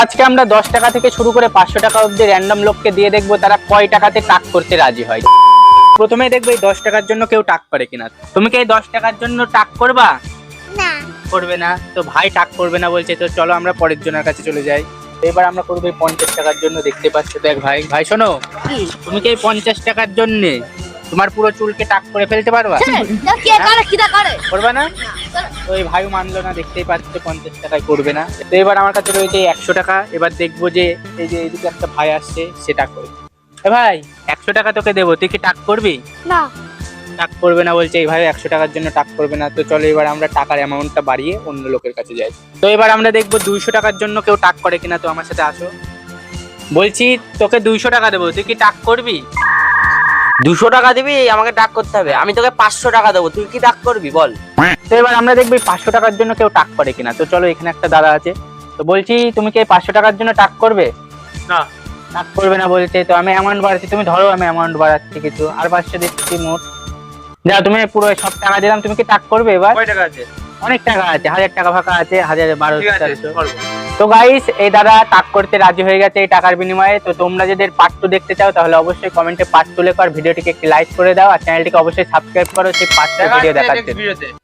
আজকে আমরা 10 টাকা থেকে শুরু করে 500 টাকা অবধি র্যান্ডম লোককে দিয়ে দেখবো তারা কয় টাকাতে টাক করতে রাজি হয়। প্রথমে দেখবে এই 10 টাকার জন্য কেউ টাক করে কিনা। তুমি কি এই 10 টাকার জন্য টাক করবা? না। করবে না? তো ভাই টাক করবে না বলছে, তো চলো আমরা পরের জনের কাছে চলে যাই। এবার আমরা করবো এই 50 টাকার জন্য। দেখতে পাচ্ছ দেখ ভাই, ভাই শোনো, তুমি কি এই 50 টাকার জন্য তোমার পুরো চুলকে টাক করে ফেলতে পারবা? করবে না? তো এই ভাইও মানলো না, দেখতেই পাচ্ছে 50 টাকায় করবে না। তো এবার আমার কাছে রয়েছে 100 টাকা। এবার দেখবো যে এই যে এইদিকে একটা ভাই আসছে, সে টাক করবে। এ ভাই 100 টাকা তোকে দেবো, তুই কি টাক করবি? না। টাক করবে না বলছে এই ভাই, 100 টাকার জন্য টাক করবে না। তো চলো এবার আমরা টাকার অ্যামাউন্টটা বাড়িয়ে অন্য লোকের কাছে যাই। তো এবার আমরা দেখবো 200 টাকার জন্য কেউ টাক করে কিনা। তো আমার সাথে আসো। বলছি তোকে 200 টাকা দেবো, তুই কি টাক করবি? 200 টাকা দিবি? আমাকে ডাক করতে হবে। আমি তোকে 500 টাকা দেবো, তুই কি ডাক করবি বল? তো এবার আমরা দেখবো 500 টাকার জন্য কেউ টাক করে কিনা। তো চলো, এখানে একটা দাদা আছে। তো বলছি তুমি কি 500 টাকার জন্য টাক করবে? না। টাক করবে না বলছে। তো আমি অ্যামাউন্ট বাড়াচ্ছি, তুমি ধরো আমি অ্যামাউন্ট বাড়াচ্ছি কিছু, আর 500 দিচ্ছি মোট। যা তুমি পুরো সব টাকা দিলাম, তুমি কি টাক করবে এবার? কয় টাকা আছে? অনেক টাকা আছে, 1000 টাকা ফাঁকা আছে, 1200। করবো। তো গাইস, এই দাদা টাক করতে রাজি হয়ে গেছে এই টাকার বিনিময়ে। তো তোমরা যদি পার্ট 2 দেখতে চাও তাহলে অবশ্যই কমেন্টে পার্ট 2 লেখো, আর ভিডিওটিকে একটি লাইক করে দাও, আর চ্যানেলটিকে অবশ্যই সাবস্ক্রাইব করো সেই পার্ট 2 ভিডিও দেখার জন্য।